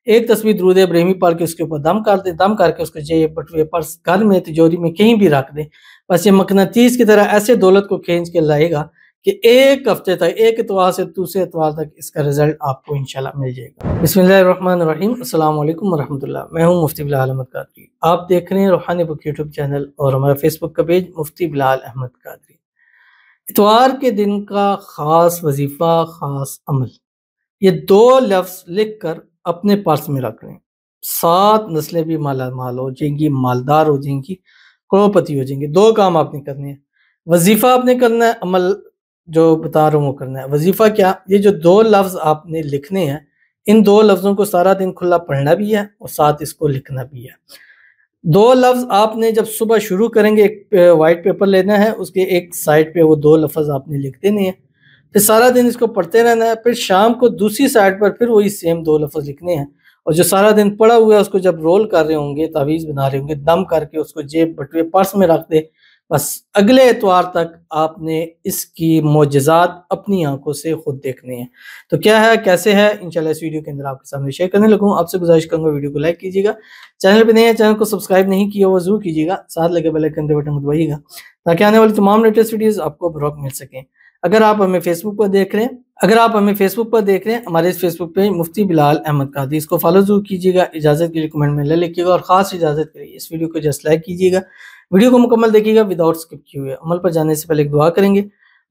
ایک تسبیح درود ابراہیمی پڑھ کے اس کے اوپر دم کر کے اس کو جیب بٹوے پرس گھر میں تجوری میں کہیں بھی رکھ دیں، بس یہ مقناطیس کی طرح ایسے دولت کو کھینچ کے لائے گا کہ ایک ہفتے تک، ایک اتوار سے دوسرے اتوار تک اس کا رزلٹ آپ کو انشاءاللہ مل جائے گا۔ بسم اللہ الرحمن الرحیم، السلام علیکم ورحمۃ اللہ۔ میں ہوں مفتی بلال احمد قادری، آپ دیکھ رہے ہیں روحانی بک یوٹیوب چینل اور ہمارا فیس بک کا پیج مفتی بلال احمد قادری۔ اتوار کے دن کا خاص وظیفہ، خاص عمل، یہ 2 لفظ لکھ کر اپنے پرس میں رکھ لیں، 7 نسلیں بھی مالا مال ہو جائیں گی، مالدار ہو جائیں گی، کروڑپتی ہو جائیں گے۔ 2 کام آپ نے کرنے ہیں، وظیفہ آپ نے کرنا ہے، عمل جو بتا رہا ہوں وہ کرنا ہے۔ وظیفہ کیا؟ یہ جو 2 لفظ آپ نے لکھنے ہیں، ان 2 لفظوں کو سارا دن کھلا پڑھنا بھی ہے اور ساتھ اس کو لکھنا بھی ہے۔ 2 لفظ آپ نے جب صبح شروع کریں گے، ایک وائٹ پیپر لینا ہے، اس کے ایک سائڈ پہ وہ 2 لفظ آپ نے لکھ دینے ہیں، پھر سارا دن اس کو پڑھتے رہنا ہے، پھر شام کو دوسری سائڈ پر پھر وہی سیم 2 لفظ لکھنے ہیں، اور جو سارا دن پڑھا ہوا ہے اس کو جب رول کر رہے ہوں گے، تعویذ بنا رہے ہوں گے، دم کر کے اس کو جیب بٹوے پرس میں رکھ دے، بس اگلے اتوار تک آپ نے اس کی معجزات اپنی آنکھوں سے خود دیکھنے ہیں۔ تو کیا ہے، کیسے ہے، انشاءاللہ اس ویڈیو کے اندر آپ کے سامنے شیئر کرنے لگوں۔ آپ سے گزارش کروں گا ویڈیو کو لائک کیجیے گا، چینل پہ نہیں ہے چینل کو سبسکرائب نہیں کیا وہ ضرور کیجیے گا، ساتھ لگے بیل آئیکن کے بٹن کو دبائیے گا تاکہ آنے والی تمام لیٹسٹ ویڈیوز آپ کو بروقت مل سکیں۔ اگر آپ ہمیں فیس بک پر دیکھ رہے ہیں، ہمارے اس فیس بک پہ مفتی بلال احمد قادری، اس کو فالو ضرور کیجیے گا، اجازت کے لیے کمنٹ میں لکھیے گا، اور خاص اجازت کے لیے اس ویڈیو کو جسٹ لائک کیجیے گا، ویڈیو کو مکمل دیکھیے گا وداؤٹ اسکپ کیے ہوئے۔ عمل پر جانے سے پہلے ایک دعا کریں گے،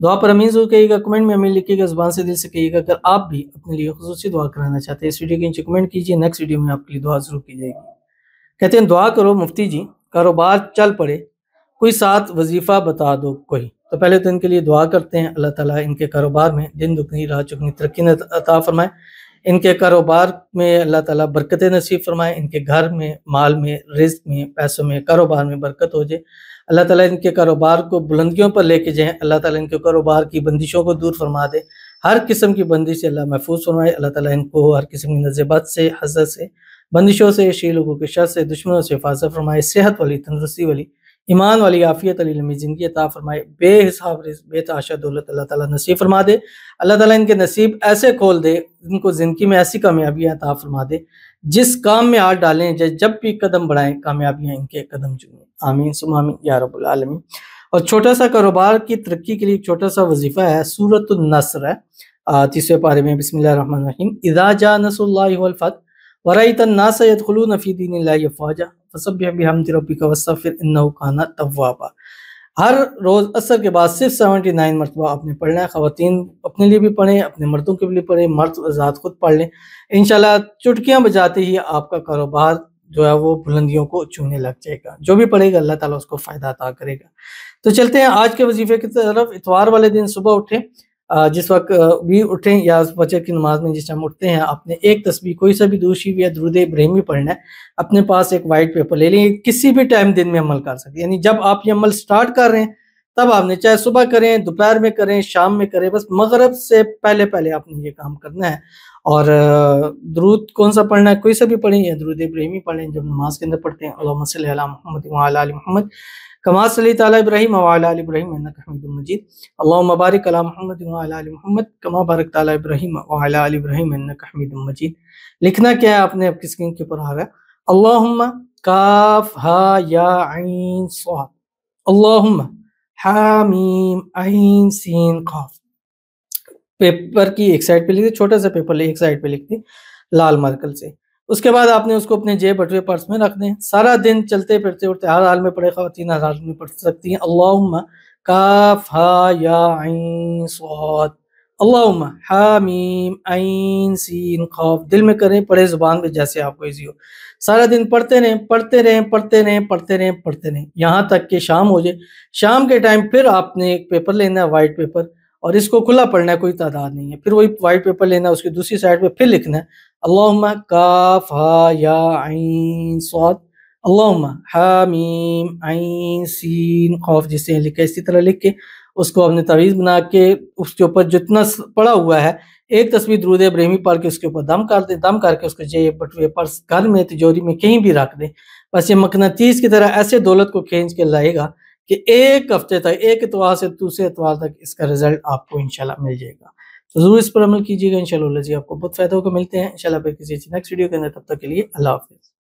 دعا پر امین ضرور کہیے گا، کمنٹ میں امین لکھیے گا، زبان سے دل سے کہیے گا۔ اگر آپ بھی اپنے لیے خصوصی دعا کرانا چاہتے ہیں، اس ویڈیو کے نیچے کمنٹ کیجیے، نیکسٹ ویڈیو میں آپ کے لیے دعا ضرور کی جائے گی۔ کہتے ہیں دعا کرو مفتی جی، کاروبار چل پڑے، کوئی ساتھ وظیفہ بتا دو کوئی۔ تو پہلے تو ان کے لیے دعا کرتے ہیں، اللہ تعالیٰ ان کے کاروبار میں دن دگنی رات چگنی ترقی عطا فرمائے، ان کے کاروبار میں اللہ تعالیٰ برکت نصیب فرمائے، ان کے گھر میں، مال میں، رزق میں، پیسوں میں، کاروبار میں برکت ہو جائے، اللہ تعالیٰ ان کے کاروبار کو بلندیوں پر لے کے جائیں، اللہ تعالیٰ ان کے کاروبار کی بندشوں کو دور فرما دے، ہر قسم کی بندش سے اللہ محفوظ فرمائے، اللہ تعالیٰ ان کو ہر قسم کی نزبت سے، حسد سے، بندشوں سے، شی لوگوں کے شر سے، دشمنوں سے حفاظت فرمائے، صحت والی، تندرستی والی، ایمان والی، عافیت علی لمبی زندگی عطا فرمائے، بے حساب رزق، بے تحاشا دولت اللہ تعالیٰ نصیب فرما دے، اللہ تعالیٰ ان کے نصیب ایسے کھول دے، ان کو زندگی میں ایسی کامیابیاں عطا فرما دے، جس کام میں ہاتھ ڈالیں، جب بھی قدم بڑھائیں، کامیابیاں ان کے قدم چومیں، آمین ثم آمین یا رب العالمین۔ اور چھوٹا سا کاروبار کی ترقی کے لیے ایک چھوٹا سا وظیفہ ہے، سورۃ النصر ہے، 30ویں پارے میں، بسم اللہ الرحمن الرحیم، اذا جاء نصر اللہ والفتح ورأيت الناس يدخلون في دين الله افواجا فسبح بحمد ربك واستغفر انه كان توابا۔ ہر روز عصر کے بعد صرف 79 مرتبہ آپ نے پڑھنا ہے، خواتین اپنے لیے بھی پڑھیں، اپنے مردوں کے لیے پڑھیں، مرد ذات خود پڑھ لیں، انشاءاللہ چٹکیاں بجاتے ہی آپ کا کاروبار جو ہے وہ بلندیوں کو چھونے لگ جائے گا، جو بھی پڑھے گا اللہ تعالیٰ اس کو فائدہ عطا کرے گا۔ تو چلتے ہیں آج کے وظیفے کی طرف۔ اتوار والے دن صبح اٹھیں، جس وقت بھی اٹھیں یا فجر کی نماز میں جس ٹائم اٹھتے ہیں، آپ نے ایک تسبیح کوئی سا بھی درود شریف یا درود ابراہیمی پڑھنا ہے، اپنے پاس ایک وائٹ پیپر لے لیں، کسی بھی ٹائم دن میں عمل کر سکتے ہیں، یعنی جب آپ یہ عمل سٹارٹ کر رہے ہیں تب آپ نے، چاہے صبح کریں، دوپہر میں کریں، شام میں کریں، بس مغرب سے پہلے آپ نے یہ کام کرنا ہے۔ اور درود کون سا پڑھنا ہے؟ کوئی سا بھی پڑھیں یا درود ابراہیمی پڑھیں جب نماز کے اندر پڑھتے ہیں، اللہم صلی علی محمد وعلی آل محمد کما صلیت علی ابراہیم وعلی آل ابراہیم انک حمید مجید، اللہم بارک علی محمد وعلی آل محمد کما بارکت علی ابراہیم وعلی آل ابراہیم انک حمید مجید۔ لکھنا کیا ہے آپ نے، آپ کی اسکرین کے اوپر آ رہا ہے، اللہم کاف ہا یا عین صاد، اللہم حامیم عین سین قاف۔ پیپر کی ایک سائڈ پہ لکھ دیں، چھوٹا سا پیپر لے ایک سائڈ پہ لکھ دیں لال مارکر سے، اس کے بعد آپ نے اس کو اپنے جیب بٹوے پرس میں رکھ دیں، سارا دن چلتے پھرتے اٹھتے ہر حال میں پڑھے، خواتین ہر حال میں پڑھ سکتی ہیں، اللہم کاف ہا یا عین صاد، اللہم حامیم عین سین قاف، دل میں کریں، پڑھے زبان پہ جیسے آپ کو ایزی ہو، سارا دن پڑھتے رہیں، یہاں تک کہ شام ہو جائے۔ شام کے ٹائم پھر آپ نے ایک پیپر لینا ہے، وائٹ پیپر، اور اس کو کھلا پڑھنا ہے، کوئی تعداد نہیں ہے، پھر وہی وائٹ پیپر لینا ہے، اس کی دوسری سائڈ پہ پھر لکھنا ہے، اللہم کاف ہا یا عین صاد، اللہم حامیم عین سین قاف، جس سے لکھا اسی طرح لکھ کے اس کو اپنے تعویذ بنا کے اس کے اوپر جتنا پڑا ہوا ہے ایک تسبیح درود ابراہیمی پڑھ کے اس کے اوپر دم کر کے اس کو جیب بٹوے پرس گھر میں تجوری میں کہیں بھی رکھ دیں، بس یہ مقناطیس کی طرح ایسے دولت کو کھینچ کے لائے گا کہ ایک ہفتے تک، ایک اتوار سے دوسرے اتوار تک اس کا رزلٹ آپ کو انشاءاللہ مل جائے گا۔ تو ضرور اس پر عمل کیجیے گا، انشاءاللہ جی آپ کو بہت فائدہ ہوگا۔ ملتے ہیں انشاءاللہ پھر کسی نیکسٹ ویڈیو کے اندر، تب تک کے لیے اللہ حافظ۔